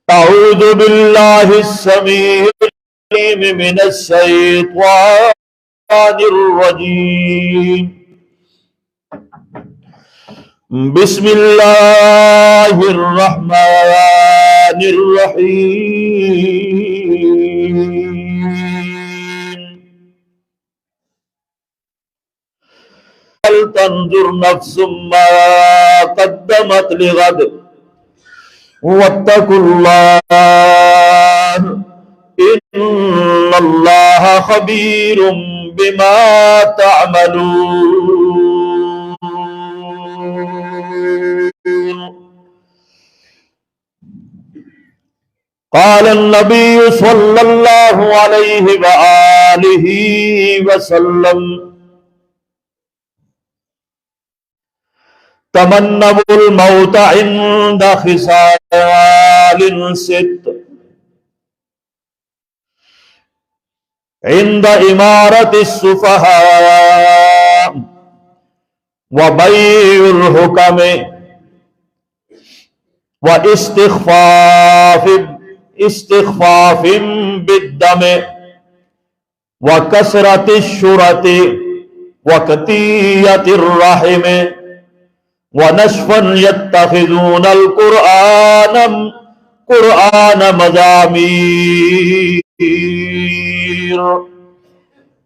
أعوذ بالله السميع العليم من الشيطان الرجيم. بسم الله الرحمن الرحيم. هل تنظر نفس ما قدمت لغد واتقوا الله إن الله خبير بما تعملون. قال النبي صلى الله عليه وآله وسلم تمنوا الموت عند خصال ست: عند إمارة السفهاء وبيع الحكم واستخفاف بالدم وكسرة الشرة وقطيعة الرحم ونشفا يتخذون القرآن مزامير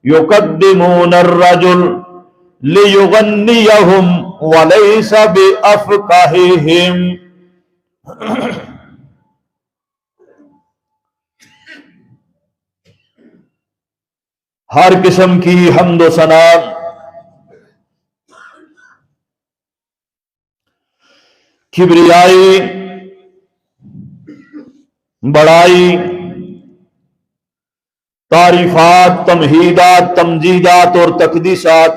يقدمون الرجل ليغنيهم وليس بأفقههم. ہر قسم کی حمد و ثنا کبریائی، بڑائی، تعریفات، تمہیدات، تمجیدات اور تقدیسات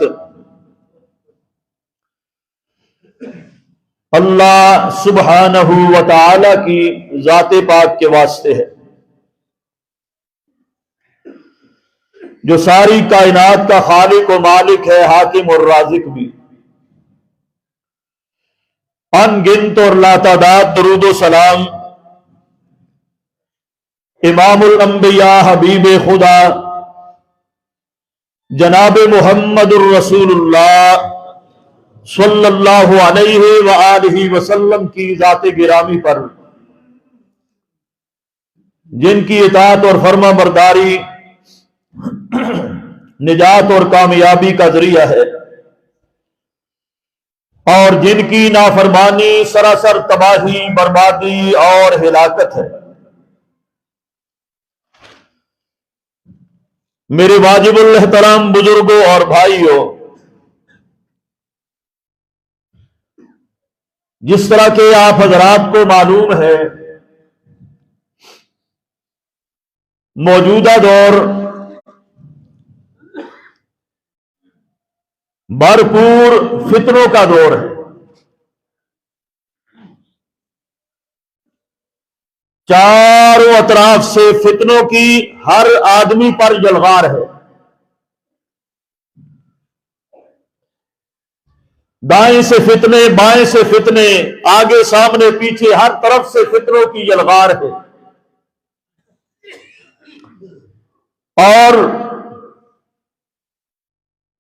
اللہ سبحانہ و تعالی کی ذات پاک کے واسطے ہے، جو ساری کائنات کا خالق و مالک ہے، حاکم اور رازق بھی۔ ان گنت اور لاتعداد درود و سلام امام الانبیاء، حبیب خدا جناب محمد الرسول اللہ صلی اللہ علیہ وآلہ وسلم کی ذات گرامی پر، جن کی اطاعت اور فرما برداری نجات اور کامیابی کا ذریعہ ہے، اور جن کی نافرمانی سراسر تباہی، بربادی اور ہلاکت ہے۔ میرے واجب الاحترام بزرگوں اور بھائیوں، جس طرح کہ آپ حضرات کو معلوم ہے، موجودہ دور بھرپور فتنوں کا دور ہے۔ چاروں اطراف سے فتنوں کی ہر آدمی پر یلغار ہے۔ دائیں سے فتنے، بائیں سے فتنے، آگے سامنے پیچھے ہر طرف سے فتنوں کی یلغار ہے، اور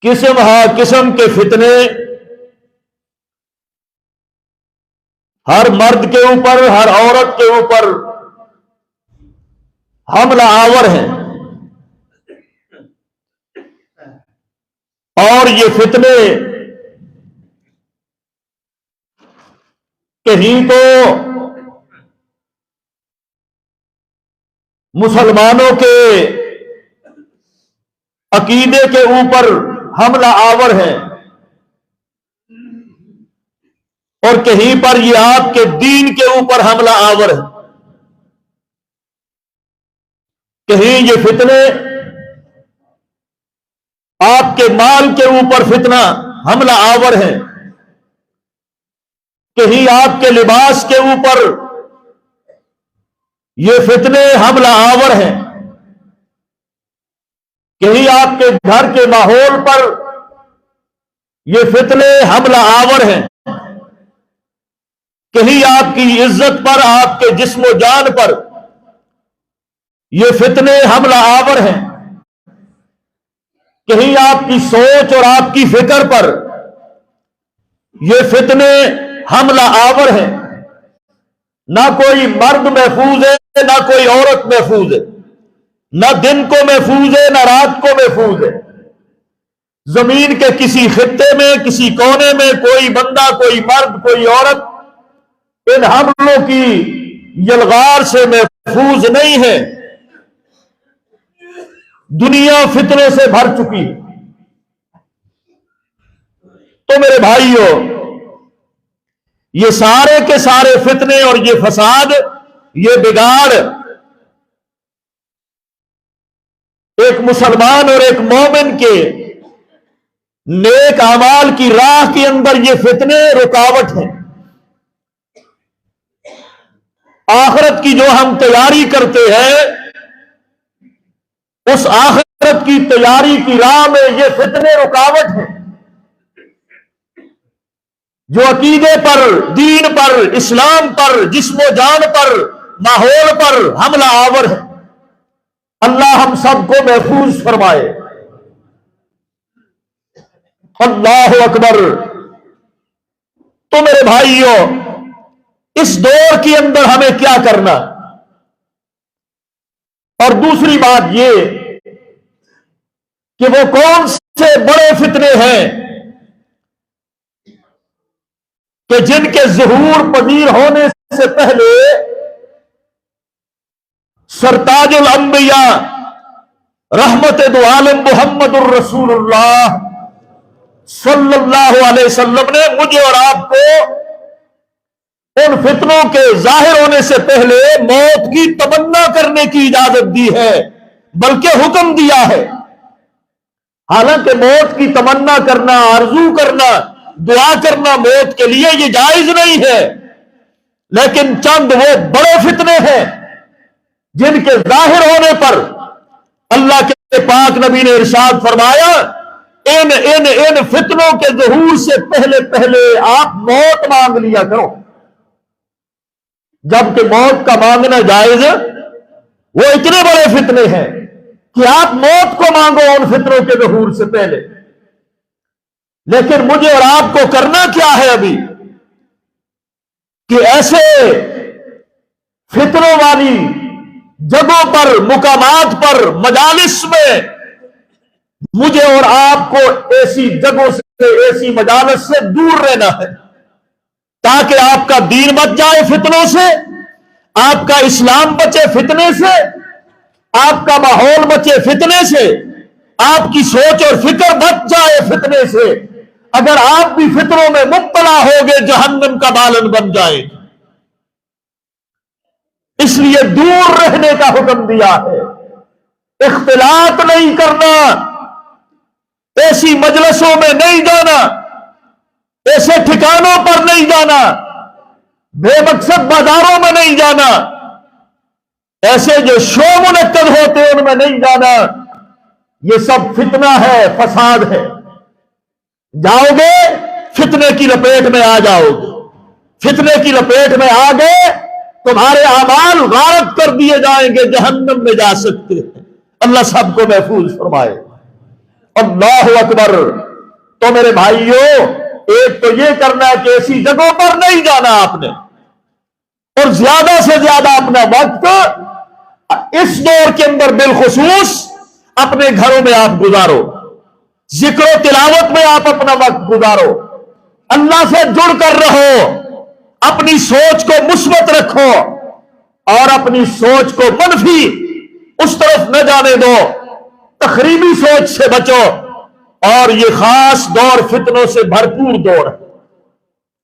قسم ہا قسم کے فتنے ہر مرد کے اوپر، ہر عورت کے اوپر حملہ آور ہیں، اور یہ فتنے کہیں تو مسلمانوں کے عقیدے کے اوپر حملہ آور ہیں، اور کہیں پر یہ آپ کے دین کے اوپر حملہ آور ہے۔ کہیں یہ فتنے آپ کے مال کے اوپر فتنہ حملہ آور ہیں، کہیں آپ کے لباس کے اوپر یہ فتنے حملہ آور ہیں، کہیں آپ کے گھر کے ماحول پر یہ فتنے حملہ آور ہیں، کہیں آپ کی عزت پر، آپ کے جسم و جان پر یہ فتنے حملہ آور ہیں، کہیں آپ کی سوچ اور آپ کی فکر پر یہ فتنے حملہ آور ہیں۔ نہ کوئی مرد محفوظ ہے، نہ کوئی عورت محفوظ ہے، نہ دن کو محفوظ ہے، نہ رات کو محفوظ ہے۔ زمین کے کسی خطے میں، کسی کونے میں کوئی بندہ، کوئی مرد، کوئی عورت ان حملوں کی یلغار سے محفوظ نہیں ہے۔ دنیا فتنے سے بھر چکی۔ تو میرے بھائیوں، یہ سارے کے سارے فتنے اور یہ فساد، یہ بگاڑ ایک مسلمان اور ایک مومن کے نیک اعمال کی راہ کے اندر یہ فتنے رکاوٹ ہیں۔ آخرت کی جو ہم تیاری کرتے ہیں، اس آخرت کی تیاری کی راہ میں یہ فتنے رکاوٹ ہیں۔ جو عقیدے پر، دین پر، اسلام پر، جسم و جان پر، ماحول پر حملہ آور ہے، اللہ ہم سب کو محفوظ فرمائے۔ اللہ اکبر۔ تو میرے بھائیوں، اس دور کے اندر ہمیں کیا کرنا؟ اور دوسری بات یہ کہ وہ کون سے بڑے فتنے ہیں کہ جن کے ظہور پذیر ہونے سے پہلے سرتاج الانبیاء رحمت دو عالم محمد الرسول اللہ صلی اللہ علیہ وسلم نے مجھے اور آپ کو ان فتنوں کے ظاہر ہونے سے پہلے موت کی تمنا کرنے کی اجازت دی ہے، بلکہ حکم دیا ہے۔ حالانکہ موت کی تمنا کرنا، آرزو کرنا، دعا کرنا موت کے لیے یہ جائز نہیں ہے، لیکن چند وہ بڑے فتنے ہیں جن کے ظاہر ہونے پر اللہ کے پاک نبی نے ارشاد فرمایا، ان فتنوں کے ظہور سے پہلے آپ موت مانگ لیا کرو۔ جبکہ موت کا مانگنا جائز، وہ اتنے بڑے فتنے ہیں کہ آپ موت کو مانگو ان فتنوں کے ظہور سے پہلے۔ لیکن مجھے اور آپ کو کرنا کیا ہے ابھی کہ ایسے فتنوں والی جگہوں پر، مقامات پر، مجالس میں مجھے اور آپ کو ایسی جگہوں سے، ایسی مجالس سے دور رہنا ہے، تاکہ آپ کا دین بچ جائے فتنوں سے، آپ کا اسلام بچے فتنے سے، آپ کا ماحول بچے فتنے سے، آپ کی سوچ اور فکر بچ جائے فتنے سے۔ اگر آپ بھی فتنوں میں مبتلا ہوگے جہنم کا بالن بن جائے۔ اس لیے دور رہنے کا حکم دیا ہے، اختلاط نہیں کرنا، ایسی مجلسوں میں نہیں جانا، ایسے ٹھکانوں پر نہیں جانا، بے مقصد بازاروں میں نہیں جانا، ایسے جو شو منعقد ہوتے ہیں ان میں نہیں جانا۔ یہ سب فتنہ ہے، فساد ہے۔ جاؤ گے فتنے کی لپیٹ میں آ جاؤ گے، فتنے کی لپیٹ میں آ گئے تمہارے اعمال غارت کر دیے جائیں گے، جہنم میں جا سکتے ہیں۔ اللہ سب کو محفوظ فرمائے۔ اللہ اکبر۔ تو میرے بھائیوں، ایک تو یہ کرنا ہے کہ ایسی جگہوں پر نہیں جانا آپ نے، اور زیادہ سے زیادہ اپنا وقت اس دور کے اندر بالخصوص اپنے گھروں میں آپ گزارو، ذکر و تلاوت میں آپ اپنا وقت گزارو، اللہ سے جڑ کر رہو، اپنی سوچ کو مثبت رکھو اور اپنی سوچ کو منفی اس طرف نہ جانے دو، تخریبی سوچ سے بچو۔ اور یہ خاص دور فتنوں سے بھرپور دور ہے۔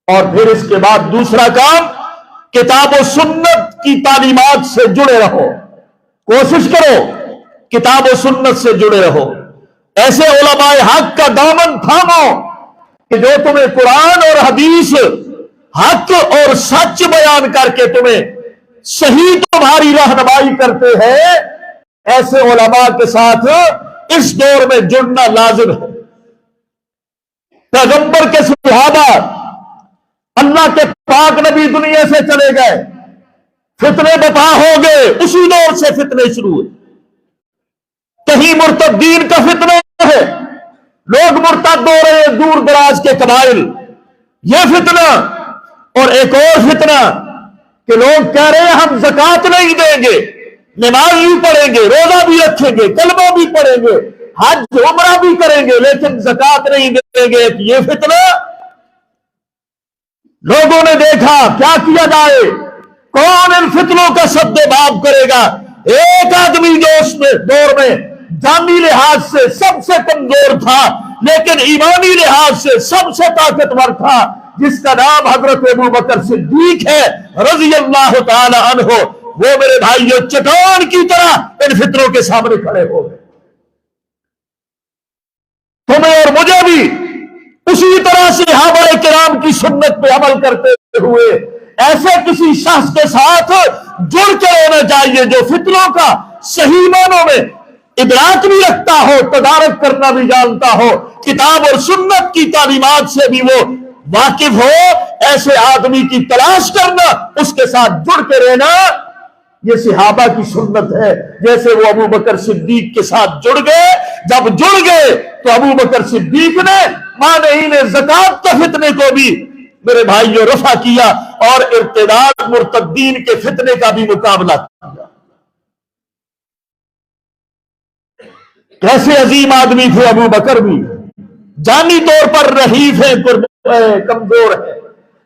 اور پھر اس کے بعد دوسرا کام، کتاب و سنت کی تعلیمات سے جڑے رہو، کوشش کرو کتاب و سنت سے جڑے رہو، ایسے علماء حق کا دامن تھامو کہ جو تمہیں قرآن اور حدیث، حق اور سچ بیان کر کے تمہیں صحیح تمہاری رہنمائی کرتے ہیں۔ ایسے علماء کے ساتھ اس دور میں جڑنا لازم ہے۔ پیغمبر کے صحابہ اللہ کے پاک نبی دنیا سے چلے گئے، فتنے بپا ہو گئے، اسی دور سے فتنے شروع ہوئے۔ کہیں مرتدین کا فتنہ ہے، لوگ مرتد ہو رہے ہیں دور دراز کے قبائل، یہ فتنہ۔ اور ایک اور فتنہ کہ لوگ کہہ رہے ہیں ہم زکوٰۃ نہیں دیں گے، نماز بھی پڑھیں گے، روزہ بھی رکھیں گے، کلمہ بھی پڑھیں گے، حج عمرہ بھی کریں گے، لیکن زکوٰۃ نہیں دیں گے۔ یہ فتنہ لوگوں نے دیکھا، کیا کیا جائے؟ کون ان فتنوں کا سد باب کرے گا؟ ایک آدمی جو اس میں دور میں جانی لحاظ سے سب سے کمزور تھا لیکن ایمانی لحاظ سے سب سے طاقتور تھا، جس کا نام حضرت ابو بکر صدیق ہے رضی اللہ تعالی عنہ، وہ میرے بھائیو چٹان کی طرح ان فتنوں کے سامنے کھڑے ہو گئے۔ تمہیں اور مجھے بھی اسی طرح سے صحابہ کرام کی سنت پہ عمل کرتے ہوئے ایسے کسی شخص کے ساتھ جڑ کے رہنا چاہیے جو فتنوں کا صحیح معنوں میں ادراک بھی رکھتا ہو، تدارک کرنا بھی جانتا ہو، کتاب اور سنت کی تعلیمات سے بھی وہ واقف ہو۔ ایسے آدمی کی تلاش کرنا، اس کے ساتھ جڑ کے رہنا، یہ صحابہ کی سنت ہے۔ جیسے وہ ابو بکر صدیق کے ساتھ جڑ گئے، جب جڑ گئے تو ابو بکر صدیق نے مانعین زکوٰۃ کے فتنے کو بھی میرے بھائیوں رفع کیا اور ارتداد مرتدین کے فتنے کا بھی مقابلہ کیا۔ کیسے عظیم آدمی تھے ابو بکر بھی، جانی طور پر رہیف ہیں، کمزور ہے،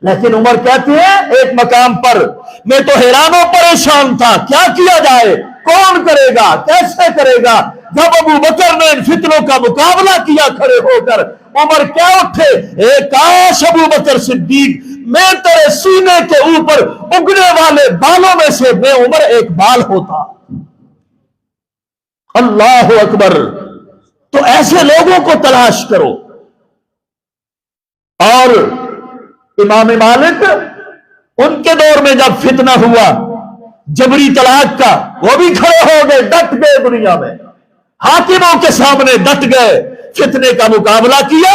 لیکن عمر کہتے ہیں ایک مقام پر میں تو حیران و پریشان تھا، کیا کیا جائے، کون کرے گا، کیسے کرے گا؟ جب ابو بکر نے ان فتنوں کا مقابلہ کیا کھڑے ہو کر، عمر کیا اٹھے، اے کاش ابو بکر صدیق میں تیرے سینے کے اوپر اگنے والے بالوں میں سے میں عمر ایک بال ہوتا۔ اللہ اکبر۔ تو ایسے لوگوں کو تلاش کرو۔ اور امام مالک ان کے دور میں جب فتنہ ہوا جبری طلاق کا، وہ بھی کھڑے ہو گئے، ڈٹ گئے، دنیا میں حاکموں کے سامنے ڈٹ گئے، فتنے کا مقابلہ کیا،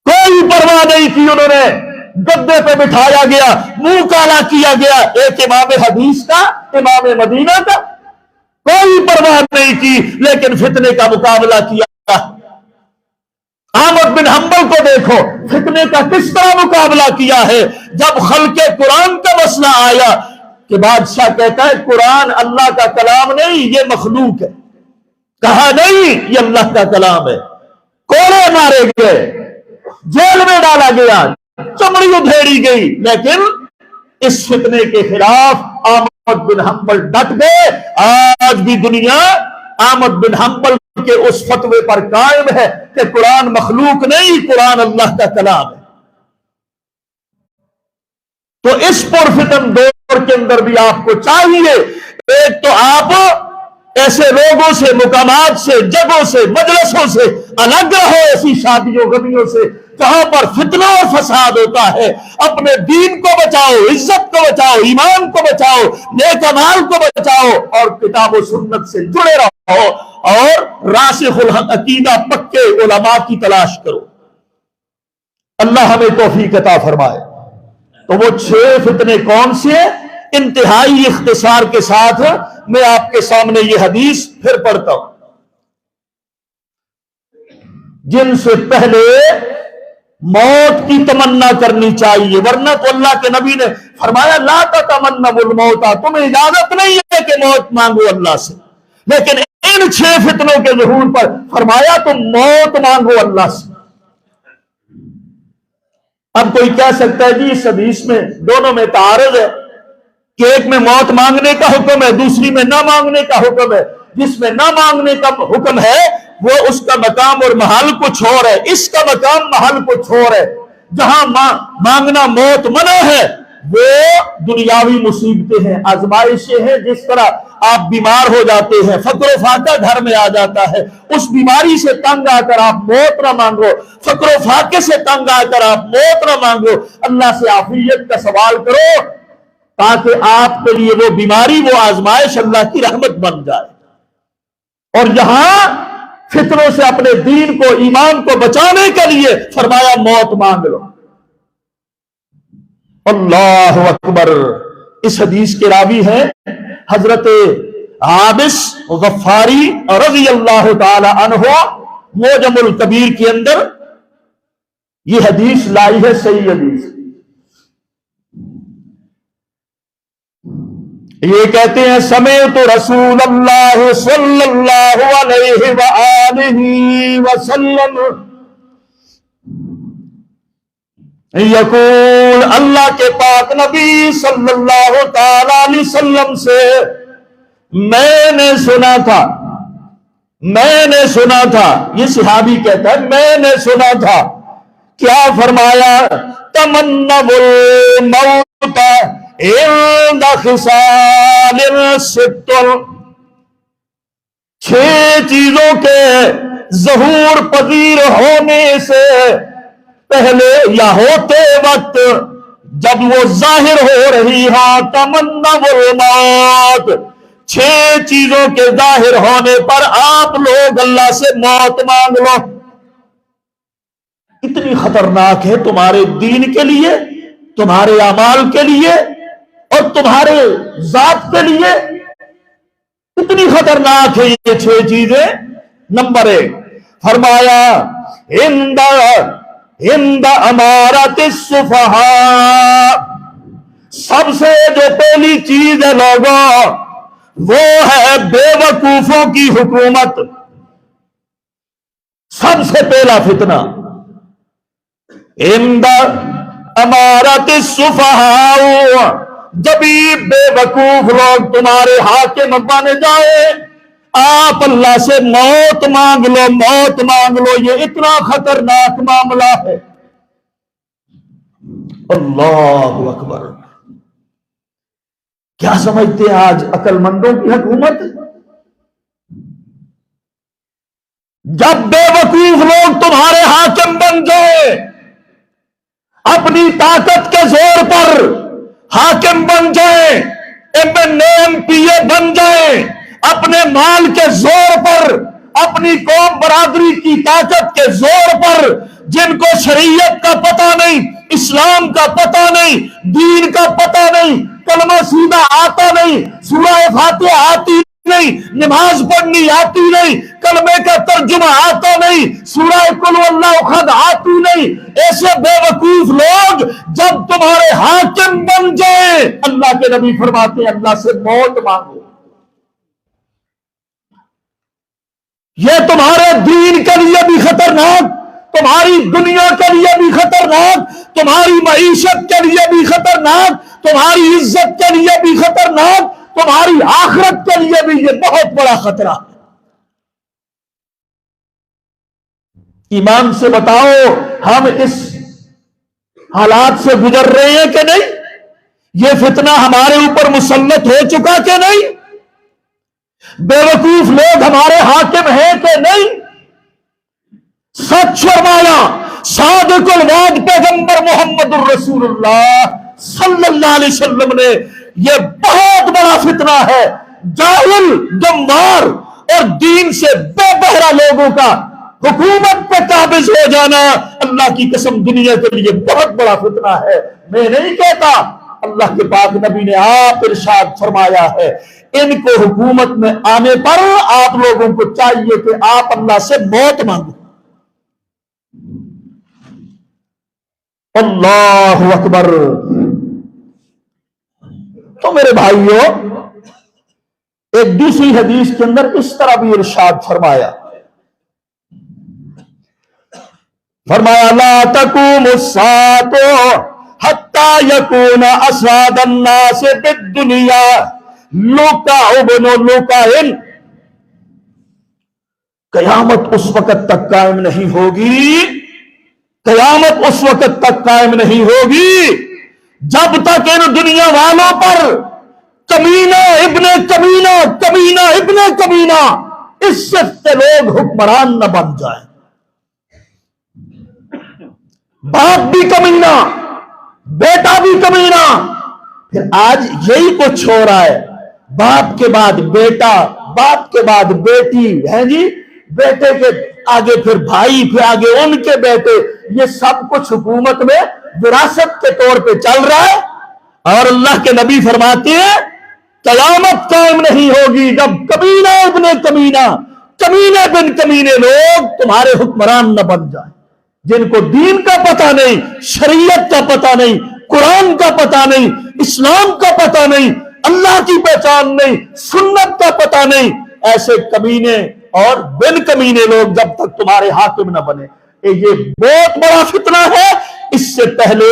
کوئی پرواہ نہیں کی انہوں نے، گدے پہ بٹھایا گیا، منہ کالا کیا گیا، ایک امام حدیث کا، امام مدینہ کا، کوئی پرواہ نہیں کی، لیکن فتنے کا مقابلہ کیا۔ احمد بن حنبل کو دیکھو، فتنے کا کس طرح مقابلہ کیا ہے۔ جب خلق قرآن کا مسئلہ آیا کہ بادشاہ کہتا ہے قرآن اللہ کا کلام نہیں، یہ مخلوق ہے، کہا نہیں یہ اللہ کا کلام ہے، کوڑے مارے گئے، جیل میں ڈالا گیا، چمڑی ادھیڑی گئی، لیکن اس فتنے کے خلاف احمد بن حنبل ڈٹ گئے۔ آج بھی دنیا احمد بن حنبل کے اس فتوے پر قائم ہے کہ قرآن مخلوق نہیں، قرآن اللہ کا کلام ہے۔ تو اس پرفتن دور کے اندر بھی آپ کو چاہیے، ایک تو آپ ایسے لوگوں سے، مقامات سے، جگہوں سے، مجلسوں سے الگ رہو، ایسی شادیوں غمیوں سے جہاں پر فتنہ اور فساد ہوتا ہے۔ اپنے دین کو بچاؤ، عزت کو بچاؤ، ایمان کو بچاؤ، نیک اعمال کو بچاؤ، اور کتاب و سنت سے جڑے رہو، اور راسخ العقیدہ پکے علماء کی تلاش کرو۔ اللہ ہمیں توفیق عطا فرمائے۔ تو وہ 6 فتنے کون سے؟ انتہائی اختصار کے ساتھ میں آپ کے سامنے یہ حدیث پھر پڑھتا ہوں۔ جن سے پہلے موت کی تمنا کرنی چاہیے، ورنہ تو اللہ کے نبی نے فرمایا لا تتمنوا الموت، تمہیں اجازت نہیں ہے کہ موت مانگو اللہ سے، لیکن ان 6 فتنوں کے ظہور پر فرمایا تم موت مانگو اللہ سے۔ اب کوئی کہہ سکتا ہے جی اس حدیث میں دونوں میں تعارض ہے کہ ایک میں موت مانگنے کا حکم ہے، دوسری میں نہ مانگنے کا حکم ہے۔ جس میں نہ مانگنے کا حکم ہے وہ اس کا مقام اور محل کچھ اور ہے، اس کا مقام محل کچھ اور ہے۔ جہاں مانگنا موت منع ہے وہ دنیاوی مصیبتیں ہیں، آزمائشیں ہیں۔ جس طرح آپ بیمار ہو جاتے ہیں، فقر و فاقہ گھر میں آ جاتا ہے، اس بیماری سے تنگ آ کر آپ موت نہ مانگو، فقر و فاقے سے تنگ آ کر آپ موت نہ مانگو، اللہ سے عافیت کا سوال کرو تاکہ آپ کے لیے وہ بیماری، وہ آزمائش اللہ کی رحمت بن جائے۔ اور یہاں فتنوں سے اپنے دین کو، ایمان کو بچانے کے لیے فرمایا موت مانگ لو۔ اللہ اکبر. اس حدیث کے راوی ہیں حضرت عابس غفاری رضی اللہ تعالی عنہ. معجم الکبیر کے اندر یہ حدیث لائی ہے، صحیح حدیث. یہ کہتے ہیں سمعت رسول اللہ صلی اللہ علیہ وآلہ وسلم یقول، اللہ کے پاک نبی صلی اللہ تعالی علیہ وسلم سے میں نے سنا تھا. یہ صحابی کہتا ہے میں نے سنا تھا. کیا فرمایا؟ تمنوا الموت عند خصال ست. 6 چیزوں کے ظہور پذیر ہونے سے پہلے یا ہوتے وقت جب وہ ظاہر ہو رہی ہو، تمنوا الموت، 6 چیزوں کے ظاہر ہونے پر آپ لوگ اللہ سے موت مانگ لو. اتنی خطرناک ہے تمہارے دین کے لیے، تمہارے اعمال کے لیے اور تمہارے ذات کے لیے. اتنی خطرناک ہے یہ 6 چیزیں. نمبر 1 فرمایا عند امارت السفہاء، سب سے جو پہلی چیز ہے لوگوں وہ ہے بے وقوفوں کی حکومت. سب سے پہلا فتنہ عند امارت السفہاء، جبھی بے وقوف لوگ تمہارے حاکم بن جائے آپ اللہ سے موت مانگ لو، موت مانگ لو. یہ اتنا خطرناک معاملہ ہے. اللہ اکبر. کیا سمجھتے ہیں آج عقل مندوں کی حکومت؟ جب بے وقوف لوگ تمہارے حاکم بن جائے، اپنی طاقت کے زور پر حاکم بن جائیں، MP بن جائیں، اپنے مال کے زور پر، اپنی قوم برادری کی طاقت کے زور پر، جن کو شریعت کا پتہ نہیں، اسلام کا پتہ نہیں، دین کا پتہ نہیں، کلمہ سیدھا آتا نہیں، سورہ فاتحہ آتی نہیں، نماز پڑھنی آتی نہیں، کلمے کا ترجمہ آتا نہیں، سورہ قل واللہ احد آتی نہیں، ایسے بے وقوف لوگ جب تمہارے حاکم بن جائیں، اللہ کے نبی فرماتے ہیں اللہ سے موت مانگو. یہ تمہارے دین کے لیے بھی خطرناک، تمہاری دنیا کے لیے بھی خطرناک، تمہاری معیشت کے لیے بھی خطرناک، تمہاری عزت کے لیے بھی خطرناک، تمہاری آخرت کے لیے بھی یہ بہت بڑا خطرہ ہے. ایمان سے بتاؤ ہم اس حالات سے گزر رہے ہیں کہ نہیں؟ یہ فتنہ ہمارے اوپر مسلط ہو چکا کہ نہیں؟ بے وقوف لوگ ہمارے حاکم ہیں کہ نہیں؟ سچ فرمایا صادق الوعد پیغمبر محمد الرسول اللہ صلی اللہ علیہ وسلم نے یہ بہت بڑا فتنہ ہے. جاہل، گموار اور دین سے بے بہرا لوگوں کا حکومت پہ قابض ہو جانا اللہ کی قسم دنیا کے لیے بہت بڑا فتنہ ہے. میں نہیں کہتا، اللہ کے پاک نبی نے آپ ارشاد فرمایا ہے ان کو حکومت میں آنے پر آپ لوگوں کو چاہیے کہ آپ اللہ سے موت مانگو. اللہ اکبر. تو میرے بھائیوں ایک دوسری حدیث کے اندر اس طرح بھی ارشاد فرمایا لا تقوم الساعة حتى يكون أسعد الناس بالدنيا لوکا ابن لوکائن. قیامت اس وقت تک قائم نہیں ہوگی، قیامت اس وقت تک قائم نہیں ہوگی جب تک ان دنیا والوں پر کمینہ ابن کمینہ، کمینہ ابن کمینہ اس سے لوگ حکمران نہ بن جائیں. باپ بھی کمینہ، بیٹا بھی کمینہ. پھر آج یہی کچھ ہو رہا ہے، باپ کے بعد بیٹا، باپ کے بعد بیٹی ہے جی، بیٹے کے آگے پھر بھائی، پھر آگے ان کے بیٹے، یہ سب کچھ حکومت میں وراثت کے طور پہ چل رہا ہے. اور اللہ کے نبی فرماتے ہیں قیامت قائم نہیں ہوگی جب کمینہ ابن کمینہ، کمینے بن کمینے لوگ تمہارے حکمران نہ بن جائیں، جن کو دین کا پتہ نہیں، شریعت کا پتہ نہیں، قرآن کا پتہ نہیں، اسلام کا پتہ نہیں، اللہ کی پہچان نہیں، سنت کا پتہ نہیں. ایسے کمینے اور بن کمینے لوگ جب تک تمہارے حاکم نہ بنے. یہ بہت بڑا فتنہ ہے. اس سے پہلے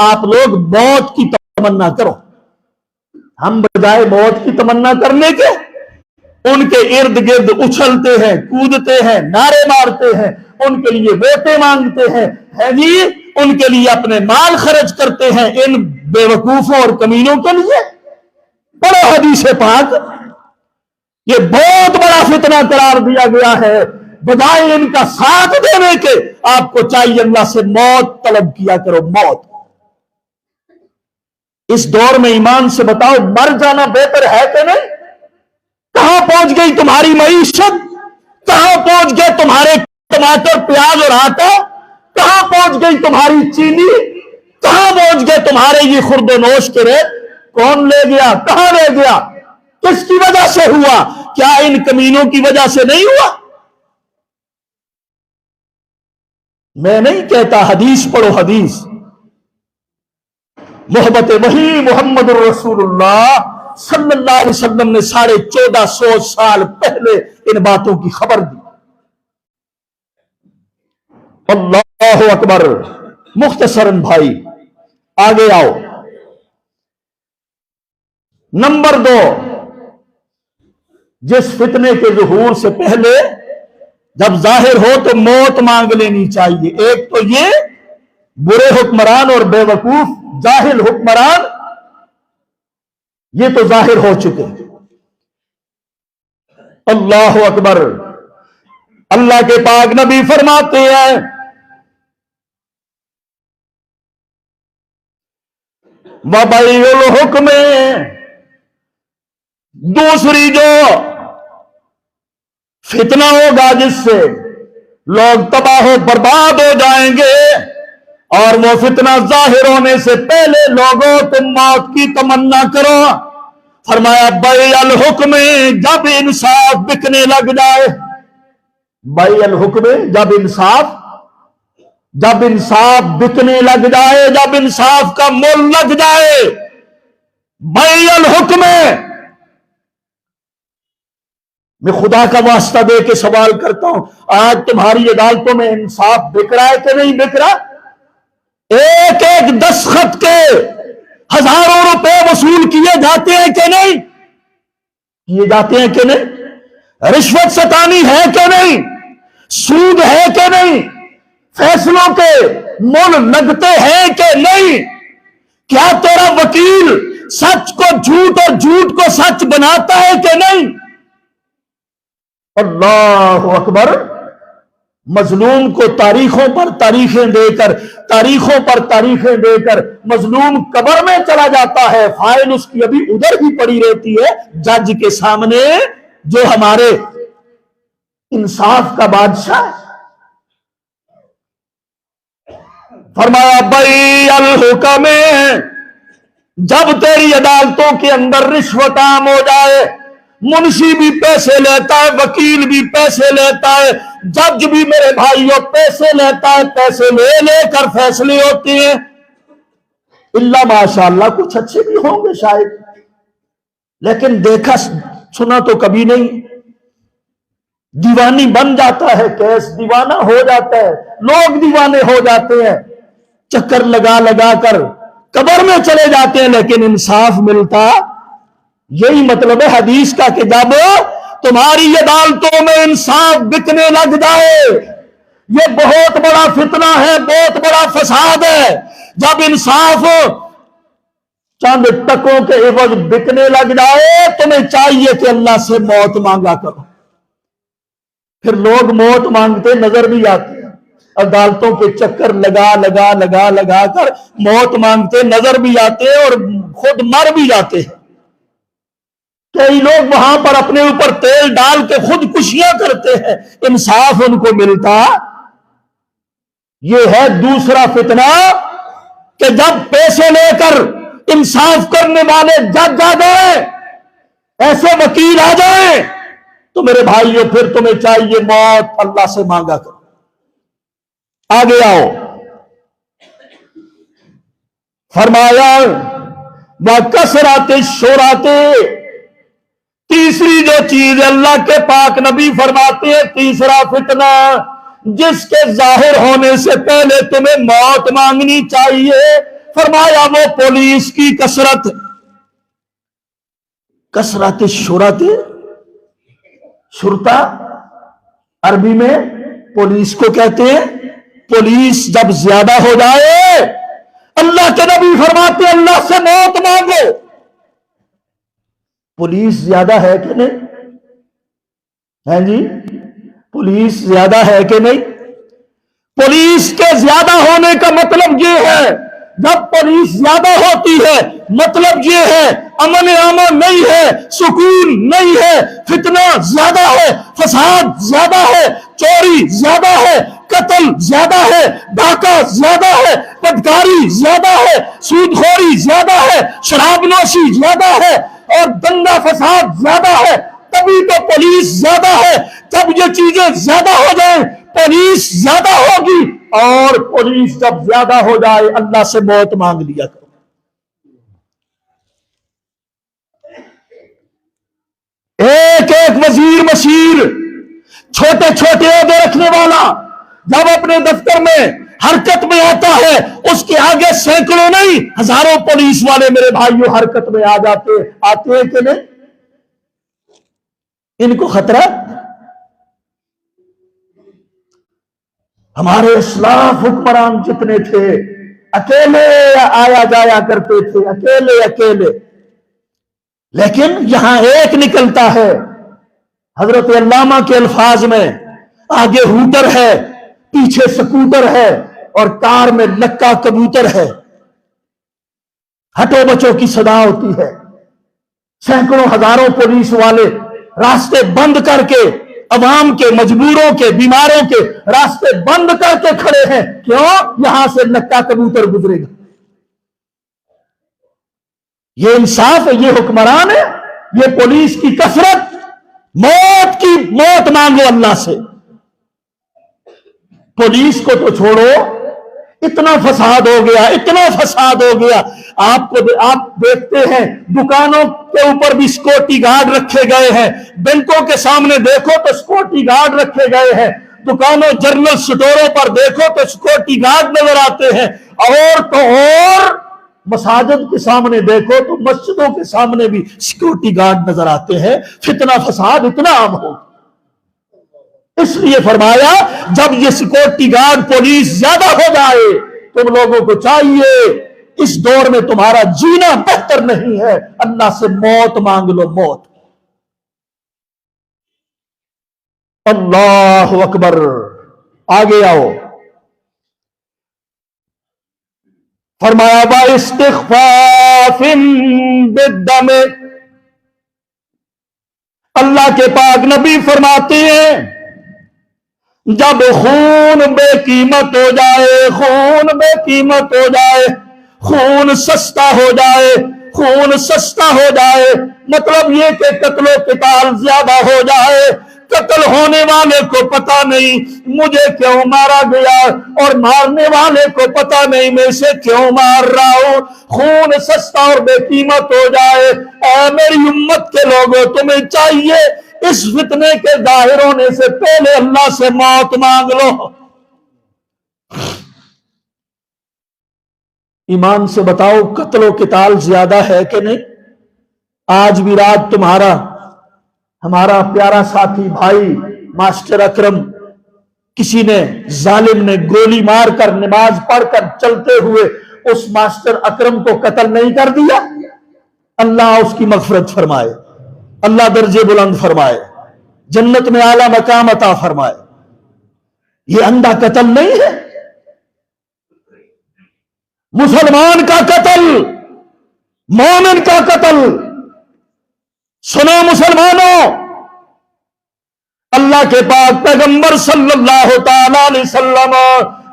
آپ لوگ موت کی تمنا کرو. ہم بجائے موت کی تمنا کرنے کے ان کے ارد گرد اچھلتے ہیں، کودتے ہیں، نعرے مارتے ہیں، ان کے لیے ووٹیں مانگتے ہیں، جی ان کے لیے اپنے مال خرچ کرتے ہیں. ان بے وقوفوں اور کمینوں کے لیے پڑھو حدیث پاک. یہ بہت بڑا فتنہ قرار دیا گیا ہے. بجائے ان کا ساتھ دینے کے آپ کو چاہیے اللہ سے موت طلب کیا کرو. موت اس دور میں ایمان سے بتاؤ مر جانا بہتر ہے کہ نہیں؟ کہاں پہنچ گئی تمہاری معیشت؟ کہاں پہنچ گئے تمہارے ٹماٹر، پیاز اور آٹا؟ کہاں پہنچ گئی تمہاری چینی؟ کہاں پہنچ گئے تمہارے یہ خرد و نوش کے ریٹ؟ کون لے گیا؟ کہاں لے گیا؟ کس کی وجہ سے ہوا؟ کیا ان کمینوں کی وجہ سے نہیں ہوا؟ میں نہیں کہتا، حدیث پڑھو حدیث. محبت وحی محمد الرسول اللہ صلی اللہ علیہ وسلم نے 1450 سال پہلے ان باتوں کی خبر دی. اللہ اکبر. مختصراً بھائی آگے آؤ. نمبر 2، جس فتنے کے ظہور سے پہلے جب ظاہر ہو تو موت مانگ لینی چاہیے. ایک تو یہ برے حکمران اور بے وقوف جاہل حکمران، یہ تو ظاہر ہو چکے. اللہ اکبر. اللہ کے پاک نبی فرماتے ہیں وَبَيْعُ الْحُكْمِ، دوسری جو فتنہ ہوگا جس سے لوگ تباہ و برباد ہو جائیں گے، اور وہ فتنہ ظاہر ہونے سے پہلے لوگوں تم موت کی تمنا کرو. فرمایا بیع الحکم، جب انصاف بکنے لگ جائے. بیع الحکم، جب انصاف بکنے لگ جائے، جب انصاف کا مول لگ جائے. بیع الحکم، میں خدا کا واسطہ دے کے سوال کرتا ہوں، آج تمہاری عدالتوں میں انصاف بک رہا ہے کہ نہیں بک رہا؟ ایک ایک دستخط کے ہزاروں روپے وصول کیے جاتے ہیں کہ نہیں؟ کیے جاتے ہیں کہ نہیں؟ رشوت ستانی ہے کہ نہیں؟ سود ہے کہ نہیں؟ فیصلوں کے مول لگتے ہیں کہ نہیں؟ کیا تیرا وکیل سچ کو جھوٹ اور جھوٹ کو سچ بناتا ہے کہ نہیں؟ اللہ اکبر. مظلوم کو تاریخوں پر تاریخیں دے کر، تاریخوں پر تاریخیں دے کر مظلوم قبر میں چلا جاتا ہے. فائل اس کی ابھی ادھر ہی پڑی رہتی ہے جج کے سامنے، جو ہمارے انصاف کا بادشاہ ہے. فرمایا بیع الحکم، جب تیری عدالتوں کے اندر رشوت عام ہو جائے، منشی بھی پیسے لیتا ہے، وکیل بھی پیسے لیتا ہے، جج بھی میرے بھائیوں پیسے لیتا ہے، پیسے لے لے کر فیصلے ہوتے ہیں. اللہ ماشاءاللہ کچھ اچھے بھی ہوں گے شاید، لیکن دیکھا سنا تو کبھی نہیں. دیوانی بن جاتا ہے، کیس دیوانہ ہو جاتا ہے، لوگ دیوانے ہو جاتے ہیں، چکر لگا لگا کر قبر میں چلے جاتے ہیں، لیکن انصاف ملتا. یہی مطلب ہے حدیث کا کہ جب تمہاری عدالتوں میں انصاف بکنے لگ جائے، یہ بہت بڑا فتنہ ہے، بہت بڑا فساد ہے. جب انصاف چند ٹکوں کے عوض بکنے لگ جائے، تمہیں چاہیے کہ اللہ سے موت مانگا کرو. پھر لوگ موت مانگتے نظر بھی آتے ہیں، عدالتوں کے چکر لگا لگا لگا لگا کر موت مانگتے نظر بھی آتے ہیں اور خود مر بھی جاتے ہیں. کئی لوگ وہاں پر اپنے اوپر تیل ڈال کے خودکشیاں کرتے ہیں، انصاف ان کو ملتا. یہ ہے دوسرا فتنہ کہ جب پیسے لے کر انصاف کرنے والے جج آ جائیں، ایسے وکیل آ جائیں، تو میرے بھائیوں پھر تمہیں چاہیے موت اللہ سے مانگا کرو۔ آگے آؤ، فرمایا وَكَثْرَةِ الشُّرَطِ، تیسری جو چیز اللہ کے پاک نبی فرماتے ہیں، تیسرا فتنہ جس کے ظاہر ہونے سے پہلے تمہیں موت مانگنی چاہیے، فرمایا وہ پولیس کی کثرت۔ کثرت الشرط، شرطہ عربی میں پولیس کو کہتے ہیں۔ پولیس جب زیادہ ہو جائے، اللہ کے نبی فرماتے ہیں اللہ سے موت مانگو۔ پولیس زیادہ ہے کہ نہیں؟ ہیں جی، پولیس زیادہ ہے کہ نہیں؟ پولیس کے زیادہ ہونے کا مطلب یہ ہے، جب پولیس زیادہ ہوتی ہے مطلب یہ ہے امن امان نہیں ہے، سکون نہیں ہے، فتنہ زیادہ ہے، فساد زیادہ ہے، چوری زیادہ ہے، قتل زیادہ ہے، ڈاکہ زیادہ ہے، بدکاری زیادہ ہے، سود خوری زیادہ ہے، شراب نوشی زیادہ ہے، اور دنگا فساد زیادہ ہے۔ تبھی تو پولیس زیادہ ہے۔ جب یہ چیزیں زیادہ ہو جائیں پولیس زیادہ ہوگی، اور پولیس جب زیادہ ہو جائے اللہ سے موت مانگ لیا کرو۔ ایک ایک وزیر مشیر، چھوٹے چھوٹے عہدے رکھنے والا جب اپنے دفتر میں حرکت میں آتا ہے، اس کے آگے سینکڑوں نہیں ہزاروں پولیس والے میرے بھائیوں حرکت میں آتے ہیں کہ نہیں؟ ان کو خطرہ؟ ہمارے اسلاف حکمران جتنے تھے اکیلے آیا جایا کرتے تھے، اکیلے، لیکن یہاں ایک نکلتا ہے، حضرت علامہ کے الفاظ میں آگے ہوٹر ہے، پیچھے سکوٹر ہے، اور کار میں لکا کبوتر ہے، ہٹو بچوں کی صدا ہوتی ہے، سینکڑوں ہزاروں پولیس والے راستے بند کر کے، عوام کے، مجبوروں کے، بیماروں کے راستے بند کر کے کھڑے ہیں، کیوں؟ یہاں سے لکا کبوتر گزرے گا۔ یہ انصاف ہے؟ یہ حکمران ہے؟ یہ پولیس کی کثرت؟ موت مانگو اللہ سے۔ پولیس کو تو چھوڑو، اتنا فساد ہو گیا، آپ دیکھتے ہیں دکانوں کے اوپر بھی سیکورٹی گارڈ رکھے گئے ہیں، بینکوں کے سامنے دیکھو تو سیکورٹی گارڈ رکھے گئے ہیں، دکانوں جنرل سٹوروں پر دیکھو تو سیکورٹی گارڈ نظر آتے ہیں، اور مساجد کے سامنے دیکھو تو مسجدوں کے سامنے بھی سیکورٹی گارڈ نظر آتے ہیں۔ فتنہ فساد اتنا عام ہو، اس لیے فرمایا جب یہ سیکورٹی گارڈ پولیس زیادہ ہو جائے، تم لوگوں کو چاہیے اس دور میں تمہارا جینا بہتر نہیں ہے، اللہ سے موت مانگ لو، موت۔ اللہ اکبر، آگے آؤ، فرمایا باستخفاف بالدم، اللہ کے پاک نبی فرماتے ہیں جب خون بے قیمت ہو جائے، خون سستا ہو جائے، مطلب یہ کہ قتل و قتال زیادہ ہو جائے، قتل ہونے والے کو پتہ نہیں مجھے کیوں مارا گیا، اور مارنے والے کو پتہ نہیں میں اسے کیوں مار رہا ہوں، خون سستا اور بے قیمت ہو جائے، اے میری امت کے لوگوں تمہیں چاہیے اس فتنے کے ظاہر ہونے سے پہلے اللہ سے موت مانگ لو۔ ایمان سے بتاؤ قتل و قتال زیادہ ہے کہ نہیں؟ آج بھی رات ہمارا پیارا ساتھی بھائی ماسٹر اکرم، کسی نے ظالم نے گولی مار کر نماز پڑھ کر چلتے ہوئے اس ماسٹر اکرم کو قتل نہیں کر دیا؟ اللہ اس کی مغفرت فرمائے، اللہ درجے بلند فرمائے، جنت میں اعلیٰ مقام عطا فرمائے۔ یہ اندھا قتل نہیں ہے، مسلمان کا قتل، مومن کا قتل۔ سنو مسلمانوں، اللہ کے پاک پیغمبر صلی اللہ تعالی علیہ وسلم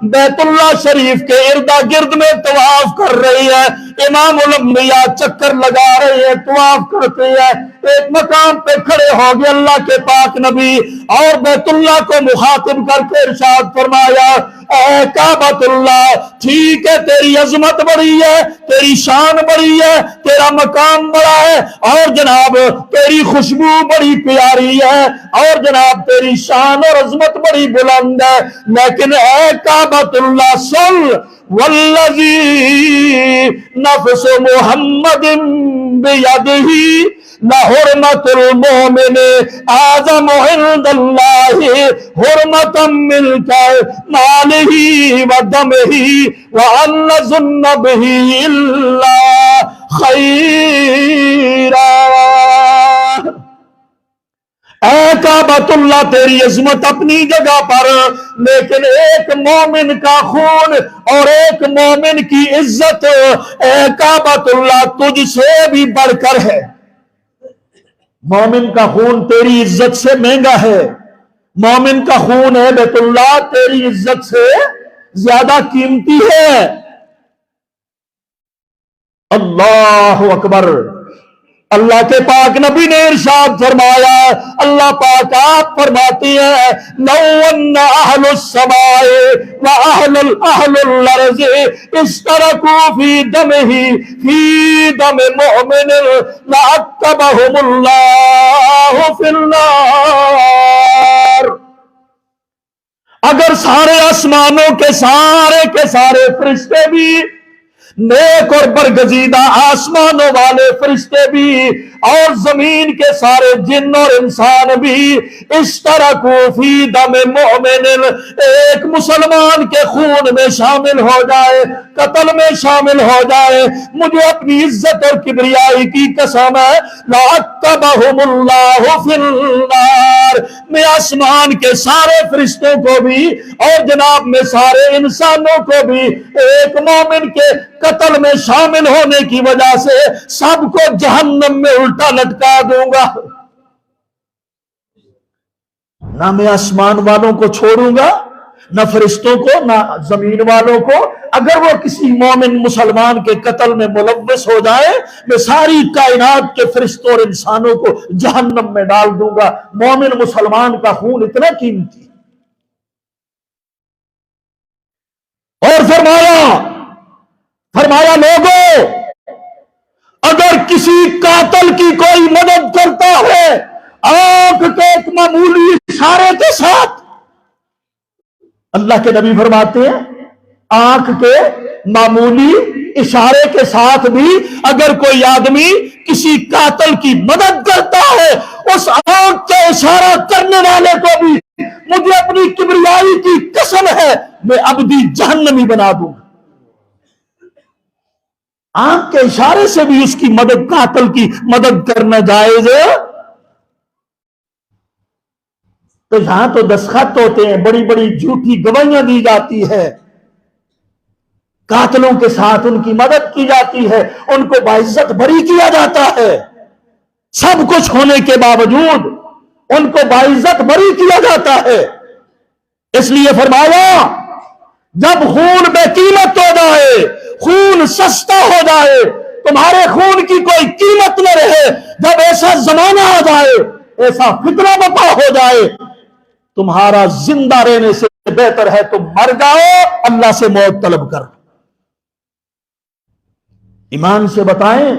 بیت اللہ شریف کے اردا گرد میں طواف کر رہی ہے، امام الانبیاء چکر لگا رہے ہیں، طواف کرتے ہیں، ایک مقام پہ کھڑے ہو گئے اللہ کے پاک نبی اور بیت اللہ کو مخاطب کر کے ارشاد فرمایا، اے کعبۃ اللہ، ٹھیک ہے تیری عظمت بڑی ہے، تیری شان بڑی ہے، تیرا مقام بڑا ہے، اور جناب تیری خوشبو بڑی پیاری ہے، اور جناب تیری شان اور عظمت بڑی بلند ہے، لیکن اے کعبۃ اللہ سن، والذی نفس محمد بیدہ لحرمت المؤمن اعظم عند اللہ حرمتا من مالہ ودمہ وان نظن بہ الا خیرا۔ اے کعبۃ اللہ تیری عظمت اپنی جگہ پر، لیکن ایک مومن کا خون اور ایک مومن کی عزت اے کعبۃ اللہ تجھ سے بھی بڑھ کر ہے۔ مومن کا خون تیری عزت سے مہنگا ہے، مومن کا خون ہے بیت اللہ تیری عزت سے زیادہ قیمتی ہے۔ اللہ اکبر۔ اللہ کے پاک نبی نے ارشاد فرمایا، اللہ پاک آپ فرماتے ہیں، لو ان اہل السماء واہل الارض اشترکوا فی دمہ فی دم مؤمن لعتبہم اللہ فی النار۔ اگر سارے آسمانوں کے سارے فرشتے بھی، نیک اور برگزیدہ آسمانوں والے فرشتے بھی اور زمین کے سارے جن اور انسان بھی اشترکوا فی دم مؤمن، ایک مسلمان کے خون میں شامل ہو جائے، قتل میں شامل ہو جائے، مجھے اپنی عزت اور کبریائی کی قسم ہے، لعتبہم اللہ فی النار، میں آسمان کے سارے فرشتوں کو بھی اور جناب میں سارے انسانوں کو بھی ایک مومن کے قتل میں شامل ہونے کی وجہ سے سب کو جہنم میں الٹا لٹکا دوں گا۔ نہ میں آسمان والوں کو چھوڑوں گا، نہ فرشتوں کو، نہ زمین والوں کو، اگر وہ کسی مومن مسلمان کے قتل میں ملوث ہو جائے میں ساری کائنات کے فرشتوں اور انسانوں کو جہنم میں ڈال دوں گا۔ مومن مسلمان کا خون اتنا قیمتی۔ اور فرمایا لوگوں، اگر کسی قاتل کی کوئی مدد کرتا ہے آنکھ کے ایک معمولی اشارے کے ساتھ، اللہ کے نبی فرماتے ہیں آنکھ کے معمولی اشارے کے ساتھ بھی اگر کوئی آدمی کسی قاتل کی مدد کرتا ہے، اس آنکھ کے اشارہ کرنے والے کو بھی مجھے اپنی کبریائی کی قسم ہے میں ابدی جہنمی بنا دوں گا۔ آنکھ کے اشارے سے بھی اس کی مدد، قاتل کی مدد کرنا جائز ہے؟ تو یہاں تو دستخط ہوتے ہیں، بڑی بڑی جھوٹی گواہیاں دی جاتی ہے، قاتلوں کے ساتھ ان کی مدد کی جاتی ہے، ان کو باعزت بری کیا جاتا ہے، سب کچھ ہونے کے باوجود ان کو باعزت بری کیا جاتا ہے۔ اس لیے فرمایا جب خون بے قیمت ہو جائے، خون سستا ہو جائے، تمہارے خون کی کوئی قیمت نہ رہے، جب ایسا زمانہ آ جائے، ایسا فتنہ برپا ہو جائے، تمہارا زندہ رہنے سے بہتر ہے تم مر جاؤ، اللہ سے موت طلب کر۔ ایمان سے بتائیں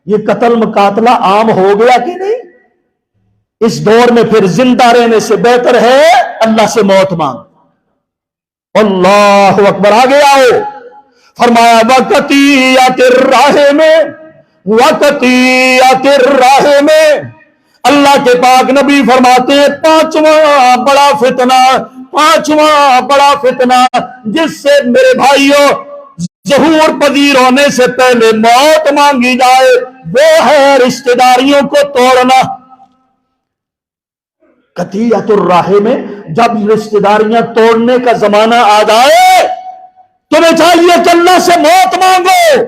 یہ قتل مقاتلہ عام ہو گیا کہ نہیں؟ اس دور میں پھر زندہ رہنے سے بہتر ہے اللہ سے موت مانگ۔ اللہ اکبر۔ آگے آؤ، فرمایا وقتیت الراہ میں اللہ کے پاک نبی فرماتے ہیں پانچواں بڑا فتنہ جس سے میرے بھائیوں ظہور پذیر ہونے سے پہلے موت مانگی جائے، وہ ہے رشتہ داریوں کو توڑنا۔ قطیعت الراہ میں جب رشتہ داریاں توڑنے کا زمانہ آ جائے، تمہیں چاہیے کہ اللہ سے موت مانگو،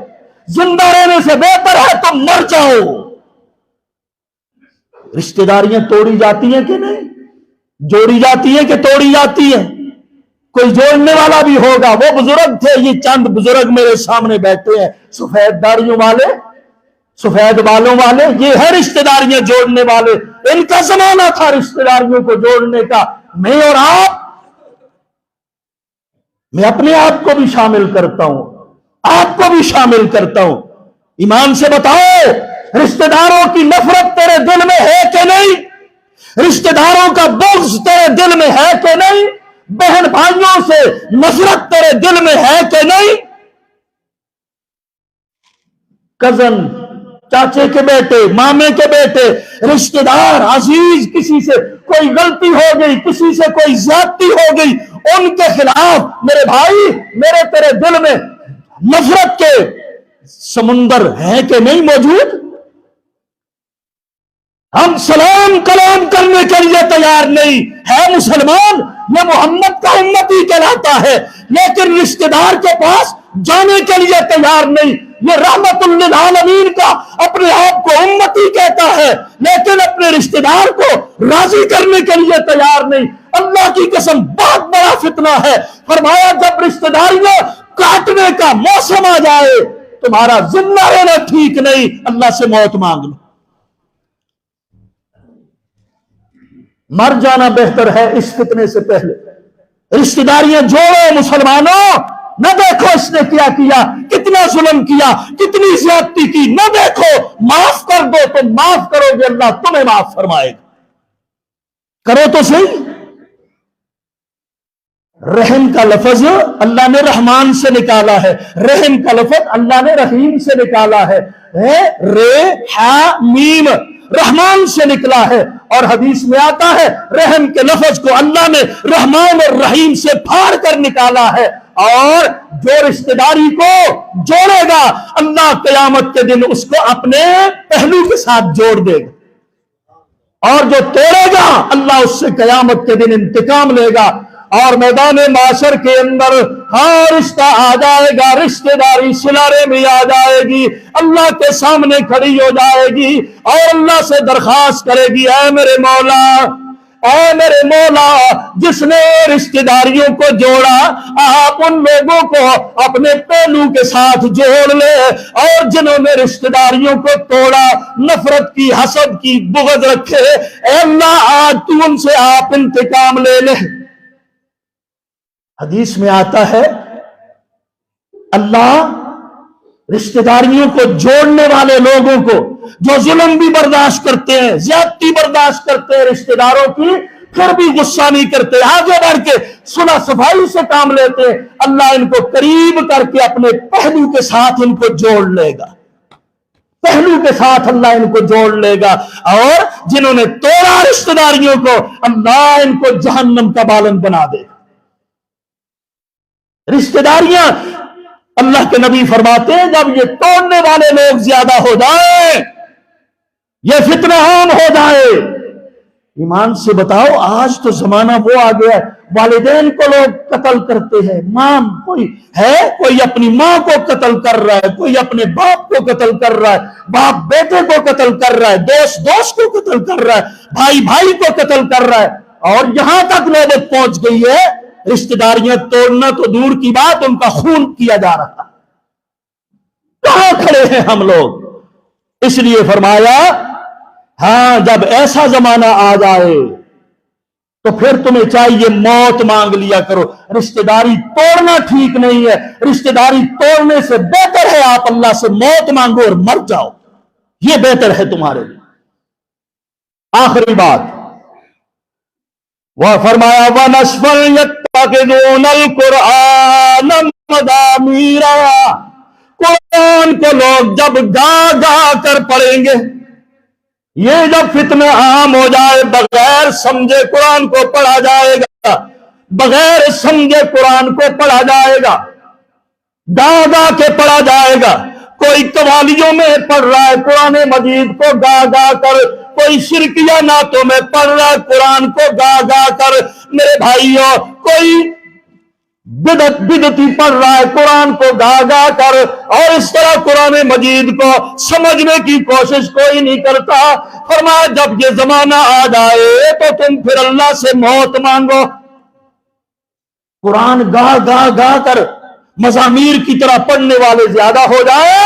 زندہ رہنے سے بہتر ہے تم مر جاؤ۔ رشتہ داریاں توڑی جاتی ہیں کہ نہیں؟ جوڑی جاتی ہیں کہ توڑی جاتی ہیں؟ کوئی جوڑنے والا بھی ہوگا. وہ بزرگ تھے, یہ چند بزرگ میرے سامنے بیٹھے ہیں, سفید داڑیوں والے, سفید بالوں والے, یہ ہے رشتہ داریاں جوڑنے والے. ان کا زمانہ تھا رشتہ داریوں کو جوڑنے کا. میں اور آپ, میں اپنے آپ کو بھی شامل کرتا ہوں, آپ کو بھی شامل کرتا ہوں. ایمان سے بتاؤ, رشتہ داروں کی نفرت تیرے دل میں ہے کہ نہیں؟ رشتہ داروں کا بغض تیرے دل میں ہے کہ نہیں؟ بہن بھائیوں سے نفرت تیرے دل میں ہے کہ نہیں؟ کزن, چاچے کے بیٹے, مامے کے بیٹے, رشتہ دار, عزیز, کسی سے کوئی غلطی ہو گئی, کسی سے کوئی زیادتی ہو گئی, ان کے خلاف میرے بھائی, میرے تیرے دل میں نفرت کے سمندر ہے کہ نہیں موجود؟ ہم سلام کلام کرنے کے لیے تیار نہیں ہے. مسلمان یہ محمد کا امتی کہلاتا ہے, لیکن رشتہ دار کے پاس جانے کے لیے تیار نہیں. یہ رحمت للعالمین کا اپنے آپ کو امتی کہتا ہے, لیکن اپنے رشتہ دار کو راضی کرنے کے لیے تیار نہیں. اللہ کی قسم بہت بڑا فتنہ ہے. فرمایا جب رشتہ داریاں کاٹنے کا موسم آ جائے, تمہارا زندہ رہنا ٹھیک نہیں, اللہ سے موت مانگ لو. مر جانا بہتر ہے اس فتنے سے پہلے. رشتہ داریاں جوڑو مسلمانوں. نہ دیکھو اس نے کیا کیا, کتنا ظلم کیا, کتنی زیادتی کی, نہ دیکھو. معاف کر دو تو معاف کرو گے, اللہ تمہیں معاف فرمائے گا. کرو تو صحیح. رحم کا لفظ اللہ نے رحمان سے نکالا ہے, رحم کا لفظ اللہ نے رحیم سے نکالا ہے. رے ہا میم رحمان سے نکلا ہے. اور حدیث میں آتا ہے رحم کے لفظ کو اللہ نے رحمان اور رحیم سے پھاڑ کر نکالا ہے. اور جو رشتہ داری کو جوڑے گا, اللہ قیامت کے دن اس کو اپنے پہلو کے ساتھ جوڑ دے گا, اور جو توڑے گا اللہ اس سے قیامت کے دن انتقام لے گا. اور میدان معاشر کے اندر ہاں رشتہ آ جائے گا, رشتہ داری سلارے میں آ جائے گی, اللہ کے سامنے کھڑی ہو جائے گی اور اللہ سے درخواست کرے گی, اے میرے مولا, اے میرے مولا, جس نے رشتہ داریوں کو جوڑا, آپ ان لوگوں کو اپنے پہلو کے ساتھ جوڑ لے, اور جنہوں نے رشتہ داریوں کو توڑا, نفرت کی, حسد کی, بغض رکھے, اے اللہ آج تو ان سے آپ انتقام لے لے. حدیث میں آتا ہے اللہ رشتہ داریوں کو جوڑنے والے لوگوں کو, جو ظلم بھی برداشت کرتے ہیں, زیادتی برداشت کرتے ہیں رشتہ داروں کی, پھر بھی غصہ نہیں کرتے, آگے بڑھ کے صلح صفائی سے کام لیتے, اللہ ان کو قریب کر کے اپنے پہلو کے ساتھ ان کو جوڑ لے گا. پہلو کے ساتھ اللہ ان کو جوڑ لے گا. اور جنہوں نے توڑا رشتہ داریوں کو, اللہ ان کو جہنم کا بالن بنا دے گا. رشتہ داریاں, اللہ کے نبی فرماتے ہیں جب یہ توڑنے والے لوگ زیادہ ہو جائیں, یہ فتنہ عام ہو جائے. ایمان سے بتاؤ, آج تو زمانہ وہ آ گیا ہے, والدین کو لوگ قتل کرتے ہیں. ماں کوئی ہے, کوئی اپنی ماں کو قتل کر رہا ہے, کوئی اپنے باپ کو قتل کر رہا ہے, باپ بیٹے کو قتل کر رہا ہے, دوست دوست کو قتل کر رہا ہے, بھائی بھائی کو قتل کر رہا ہے. اور یہاں تک نوبت پہنچ گئی ہے رشتہ داریاں توڑنا تو دور کی بات, ان کا خون کیا جا رہا. کہاں کھڑے ہیں ہم لوگ؟ اس لیے فرمایا ہاں جب ایسا زمانہ آ جائے تو پھر تمہیں چاہیے موت مانگ لیا کرو. رشتہ داری توڑنا ٹھیک نہیں ہے, رشتہ داری توڑنے سے بہتر ہے آپ اللہ سے موت مانگو اور مر جاؤ, یہ بہتر ہے تمہارے لیے. آخری بات وہ فرمایا وَنَسْفَلْ يَتَّخِذُونَ الْقُرْآنَ مَضَامِيرًا, قرآن کو لوگ جب گا گا کر پڑھیں گے, یہ جب فتنہ عام ہو جائے, بغیر سمجھے قرآن کو پڑھا جائے گا, بغیر سمجھے قرآن کو پڑھا جائے گا, گا گا کے پڑھا جائے گا. کوئی قوالیوں میں پڑھ رہا ہے قرآن مجید کو گا گا کر, کوئی شرکیہ نعتوں میں پڑھ رہا ہے قرآن کو گا گا کر. میرے بھائیوں, کوئی بدعتی پڑھ رہا ہے قرآن کو گا گا کر, اور اس طرح قرآن مجید کو سمجھنے کی کوشش کوئی نہیں کرتا. فرمایا جب یہ زمانہ آ جائے تو تم پھر اللہ سے موت مانگو. قرآن گا گا گا کر مزامیر کی طرح پڑھنے والے زیادہ ہو جائے،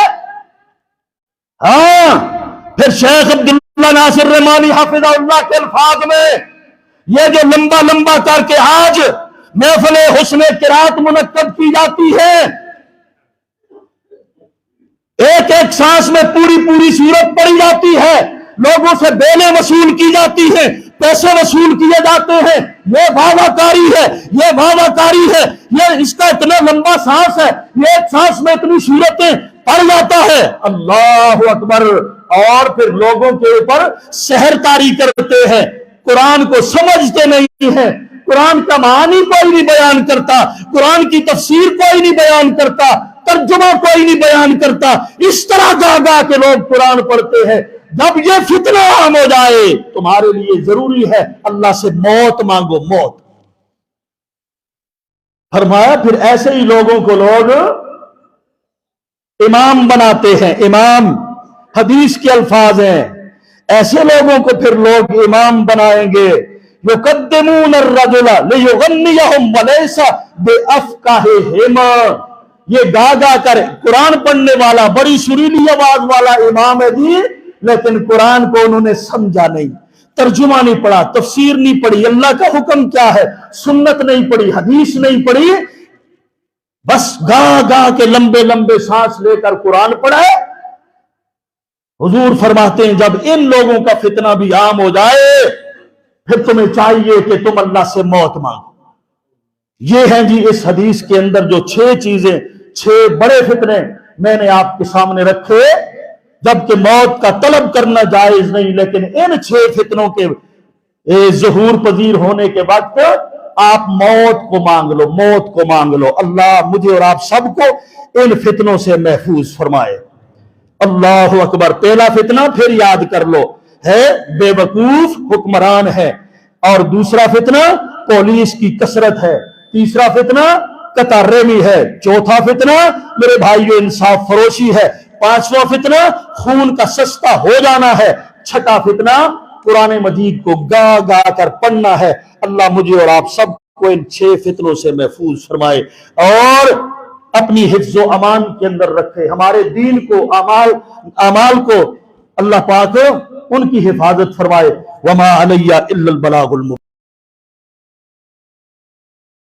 ہاں پھر شیخ عبداللہ ناصر رحمانی حافظہ اللہ کے الفاظ میں یہ جو لمبا لمبا کر کے آج محفل حسن قرات منعقد کی جاتی ہے، ایک ایک سانس میں پوری پوری سورت پڑھی جاتی ہے، لوگوں سے بیلیں وصول کی جاتی ہیں، پیسے وصول کیے جاتے ہیں، یہ وعدہ کاری ہے، یہ وعدہ کاری ہے، یہ اس کا اتنا لمبا سانس ہے، یہ ایک سانس میں اتنی سورتیں پڑھ جاتا ہے، اللہ اکبر، اور پھر لوگوں کے اوپر سحر کاری کرتے ہیں، قرآن کو سمجھتے نہیں ہیں، قرآن کا معنی کوئی نہیں بیان کرتا، قرآن کی تفسیر کوئی نہیں بیان کرتا، ترجمہ کوئی نہیں بیان کرتا، اس طرح گا گا کے لوگ قرآن پڑھتے ہیں۔ جب یہ فتنہ عام ہو جائے تمہارے لیے ضروری ہے اللہ سے موت مانگو، موت۔ فرمایا پھر ایسے ہی لوگوں کو لوگ امام بناتے ہیں، امام حدیث کے الفاظ ہیں، ایسے لوگوں کو پھر لوگ امام بنائیں گے، یقدمون الرجل لیغنیہم ولیس بافقہہم، یہ گا گا کر قرآن پڑھنے والا بڑی سریلی آواز والا امام ہے جی، لیکن قرآن کو انہوں نے سمجھا نہیں، ترجمہ نہیں پڑھا، تفسیر نہیں پڑھی، اللہ کا حکم کیا ہے، سنت نہیں پڑھی، حدیث نہیں پڑھی، بس گا گا کے لمبے لمبے سانس لے کر قرآن پڑھائے۔ حضور فرماتے ہیں جب ان لوگوں کا فتنہ بھی عام ہو جائے پھر تمہیں چاہیے کہ تم اللہ سے موت مانگو۔ یہ ہیں جی اس حدیث کے اندر جو 6 چیزیں، 6 بڑے فتنے میں نے آپ کے سامنے رکھے، جبکہ موت کا طلب کرنا جائز نہیں، لیکن ان 6 فتنوں کے ظہور پذیر ہونے کے وقت آپ موت کو مانگ لو، موت کو مانگ لو۔ اللہ مجھے اور آپ سب کو ان فتنوں سے محفوظ فرمائے۔ اللہ اکبر۔ پہلا فتنہ پھر یاد کر لو ہے بے وقوف حکمران ہے، اور دوسرا فتنہ پولیس کی کثرت ہے، تیسرا فتنہ قطع رحمی ہے، چوتھا فتنہ میرے بھائیو انصاف فروشی ہے، پانچواں فتنہ خون کا سستا ہو جانا ہے، چھٹا فتنہ قرآن مجید کو گا گا کر پڑھنا ہے۔ اللہ مجھے اور آپ سب کو ان 6 فتنوں سے محفوظ فرمائے اور اپنی حفظ و امان کے اندر رکھے، ہمارے دین کو، اعمال کو اللہ پاک ان کی حفاظت فرمائے۔ وما علیہ الا البلاغ المبین۔